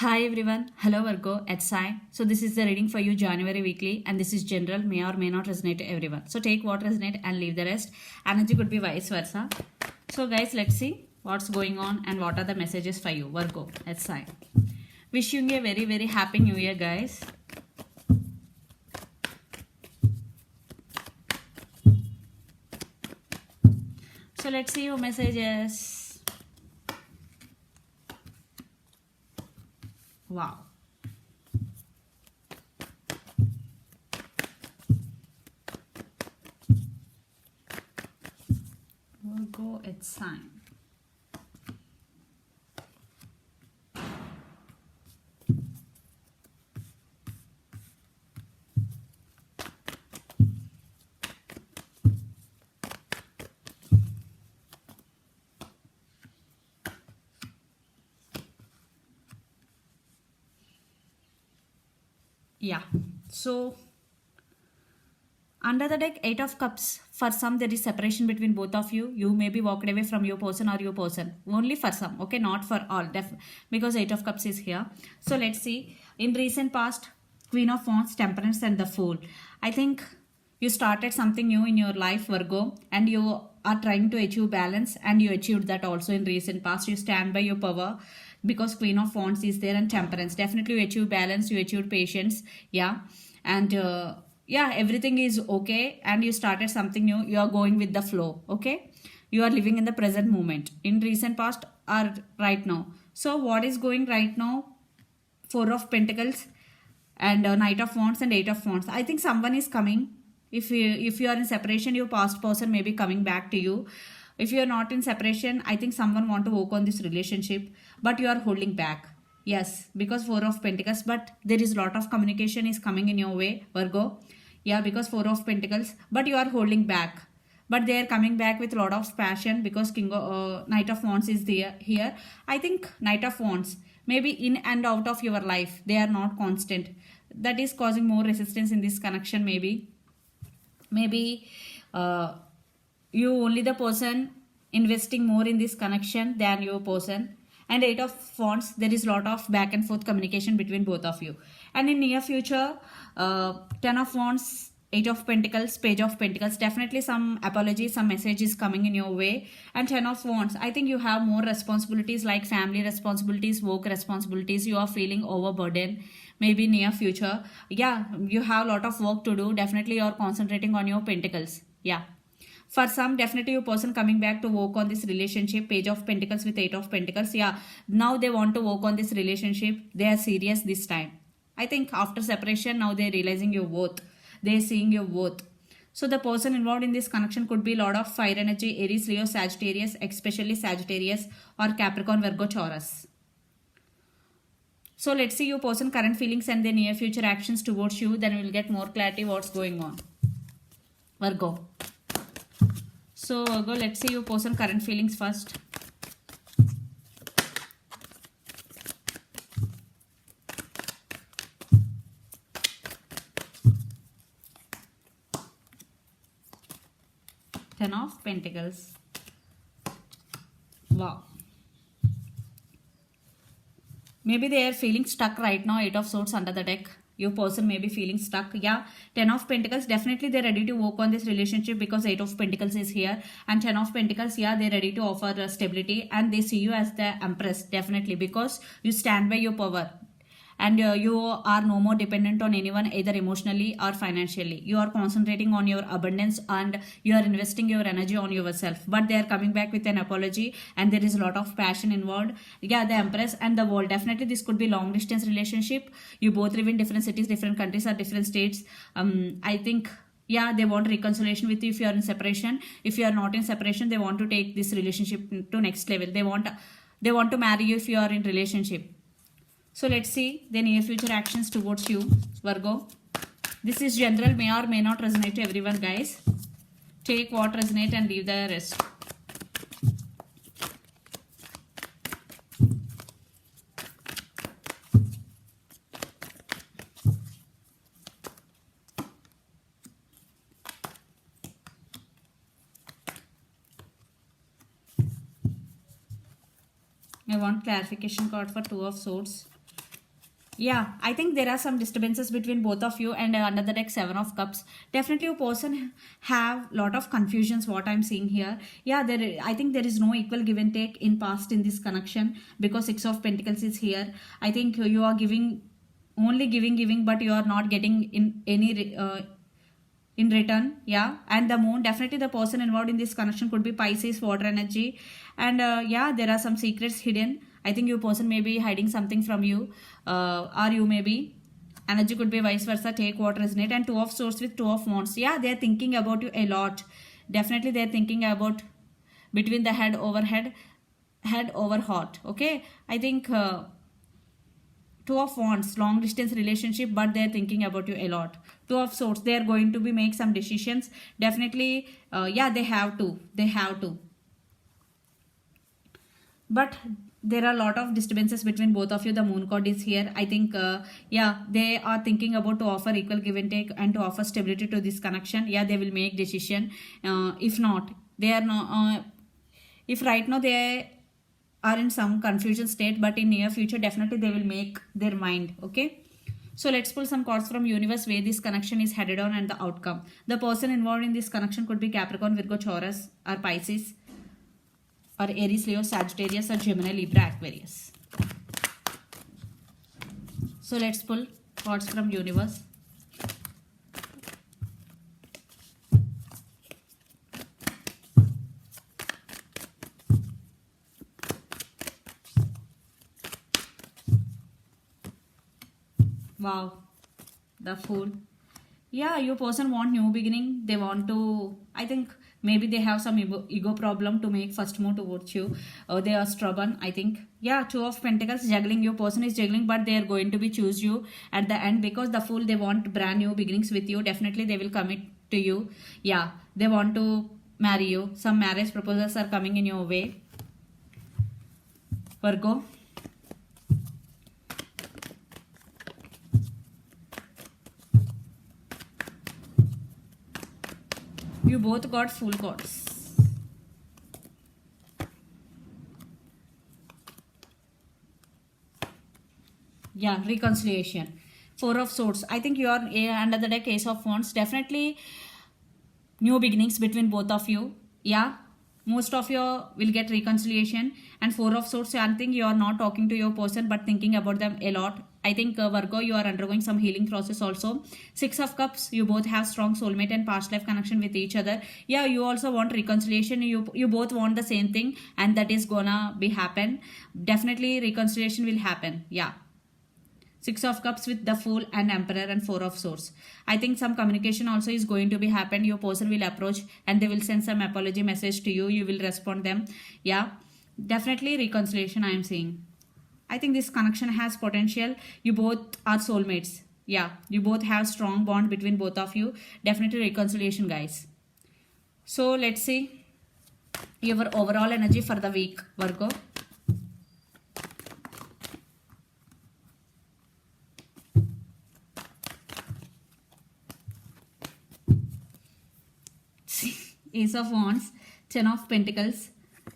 Hi everyone, hello Virgo, it's Sai. So this is the reading for you January weekly and this is general, may or may not resonate to everyone. So take what resonate and leave the rest. Energy could be vice versa. So guys, let's see what's going on and what are the messages for you Virgo, it's Sai. Wishing you a very happy new year guys. So let's see your messages. Wow. Virgo, it's sign. Yeah. So under the deck, 8 of Cups. For some, there is separation between both of you. You may be walked away from your person or your person. Only for some, okay? Not for all. Because 8 of Cups is here. So let's see. In recent past, Queen of Wands, Temperance and the Fool. I think you started something new in your life, Virgo. And you are trying to achieve balance. And you achieved that also in recent past. You stand by your power. Because Queen of Wands is there and Temperance. Definitely you achieve balance. You achieved patience. Yeah. And... yeah, everything is okay and you started something new. You are going with the flow, okay? You are living in the present moment in recent past or right now. So what is going right now? Four of Pentacles and Knight of Wands and Eight of Wands. I think someone is coming. If you are in separation, your past person may be coming back to you. If you are not in separation, I think someone want to work on this relationship, but you are holding back. Yes, because Four of Pentacles, but there is lot of communication is coming in your way, Virgo. Yeah, because Four of Pentacles, but you are holding back. But they are coming back with a lot of passion because Knight of Wands is there here. I think Knight of Wands, maybe in and out of your life, they are not constant. That is causing more resistance in this connection, maybe. Maybe you only the person investing more in this connection than your person. And Eight of Wands, there is lot of back and forth communication between both of you. And in near future, Ten of Wands, Eight of Pentacles, Page of Pentacles, definitely some apology, some message is coming in your way. And Ten of Wands, I think you have more responsibilities like family responsibilities, work responsibilities. You are feeling overburdened. Maybe near future, yeah, you have a lot of work to do. Definitely you are concentrating on your Pentacles. Yeah. For some, definitely your person coming back to work on this relationship. Page of Pentacles with Eight of Pentacles. Yeah, now they want to work on this relationship. They are serious this time. I think after separation, now they're realizing your worth. They're seeing your worth. So the person involved in this connection could be a lot of fire energy, Aries, Leo, Sagittarius, especially Sagittarius or Capricorn, Virgo, Taurus. So let's see your person current feelings and their near future actions towards you. Then we will get more clarity what's going on. Virgo. So Virgo, let's see your person current feelings first. Ten of Pentacles. Wow. Maybe they are feeling stuck right now. Eight of Swords under the deck. Your person may be feeling stuck. Yeah, Ten of Pentacles, definitely they're ready to work on this relationship because Eight of Pentacles is here. And Ten of Pentacles, yeah, they're ready to offer stability. And they see you as the Empress, definitely, because you stand by your power. And you are no more dependent on anyone either emotionally or financially. You are concentrating on your abundance and you are investing your energy on yourself. But they are coming back with an apology and there is a lot of passion involved. Yeah, the Empress and the World. Definitely this could be long distance relationship. You both live in different cities, different countries or different states. I think yeah, they want reconciliation with you if you are in separation. If you are not in separation, they want to take this relationship to next level. They want to marry you if you are in relationship. So let's see the near future actions towards you, Virgo. This is general, may or may not resonate to everyone, guys. Take what resonate and leave the rest. I want clarification card for Two of Swords. Yeah, I think there are some disturbances between both of you, and under the deck Seven of Cups. Definitely, your person have lot of confusions. What I'm seeing here, yeah, I think there is no equal give and take in past in this connection, because Six of Pentacles is here. I think you are giving, only giving, but you are not getting in any in return. Yeah, and the moon, definitely the person involved in this connection could be Pisces, water energy, and yeah, there are some secrets hidden. I think your person may be hiding something from you, or you may be, energy could be vice versa, take what resonate. And Two of Swords with Two of Wands, yeah, they're thinking about you a lot. Definitely they're thinking about, between the head over heart. Okay, I think Two of Wands, long distance relationship, but they're thinking about you a lot. Two of Swords, they're going to be make some decisions. Definitely, yeah, they have to. They have to. But there are a lot of disturbances between both of you. The moon card is here. I think, yeah, they are thinking about to offer equal give and take and to offer stability to this connection. Yeah, they will make decision. If not, they are not. If right now they are in some confusion state, but in near future definitely they will make their mind. Okay, so let's pull some cards from universe where this connection is headed on and the outcome. The person involved in this connection could be Capricorn, Virgo, Taurus, or Pisces, or Aries, Leo, Sagittarius, or Gemini, Libra, Aquarius. So let's pull cards from universe. Wow, the Fool. Yeah, your person want new beginning. They want to, I think maybe they have some ego problem to make first move towards you. They are stubborn, I think. Yeah, Two of Pentacles, juggling. Your person is juggling, but they are going to be choose you at the end, because the Fool, they want brand new beginnings with you. Definitely they will commit to you. Yeah, they want to marry you. Some marriage proposals are coming in your way. Virgo. You both got Fool cards. Yeah, reconciliation. Four of Swords. I think you are under the deck Ace of Wands. Definitely new beginnings between both of you. Yeah, most of you will get reconciliation. And Four of Swords, I think you are not talking to your person but thinking about them a lot. I think Virgo, you are undergoing some healing process also. Six of Cups, you both have strong soulmate and past life connection with each other. Yeah, you also want reconciliation. You both want the same thing, and that is gonna be happen. Definitely reconciliation will happen. Yeah. Six of Cups with the Fool and Emperor and Four of Swords. I think some communication also is going to be happen. Your person will approach and they will send some apology message to you. You will respond them. Yeah, definitely reconciliation I am seeing. I think this connection has potential. You both are soulmates. Yeah, you both have strong bond between both of you. Definitely reconciliation, guys. So let's see your overall energy for the week, Virgo. Ace of Wands, Ten of Pentacles,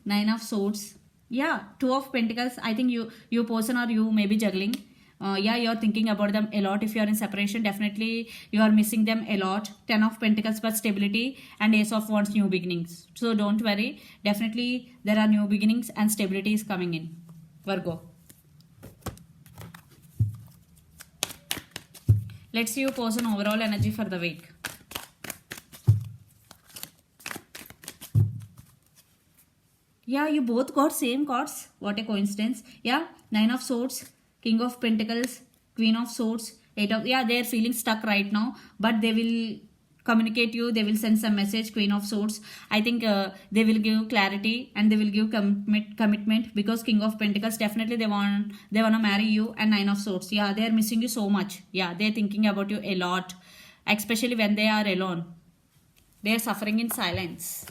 Nine of Swords. Yeah, Two of Pentacles. I think your person or you may be juggling. Yeah, you're thinking about them a lot. If you're in separation, definitely you are missing them a lot. Ten of Pentacles, but stability, and Ace of Wands, new beginnings. So don't worry. Definitely there are new beginnings and stability is coming in. Virgo. Let's see your person overall energy for the week. Yeah, you both got same cards. What a coincidence. Yeah, Nine of Swords, King of Pentacles, Queen of Swords, Eight of... Yeah, they are feeling stuck right now, but they will communicate you. They will send some message, Queen of Swords. I think they will give clarity and they will give commitment, because King of Pentacles, definitely they want to marry you. And Nine of Swords, yeah, they are missing you so much. Yeah, they are thinking about you a lot, especially when they are alone. They are suffering in silence.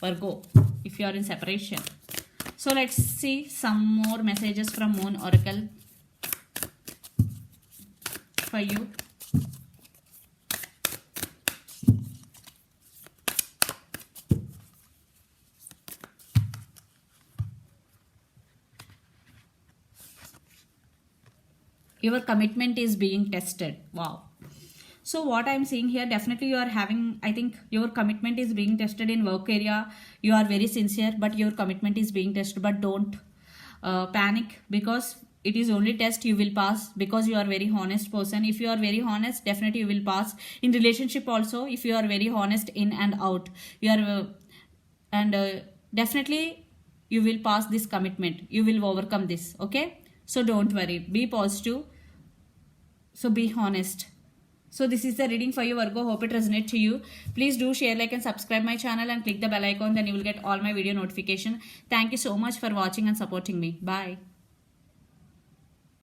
Virgo, if you are in separation. So let's see some more messages from Moon Oracle for you. your commitment is being tested. Wow. So what I'm seeing here, definitely you are having, I think your commitment is being tested in work area. You are very sincere, but your commitment is being tested. But don't panic, because it is only test. You will pass because you are very honest person. If you are very honest, definitely you will pass. In relationship also, if you are very honest in and out, you are definitely you will pass this commitment. You will overcome this. Okay, so don't worry, be positive, so be honest. So this is the reading for you, Virgo. Hope it resonates to you. Please do share, like and subscribe my channel and click the bell icon. Then you will get all my video notification. Thank you so much for watching and supporting me. Bye.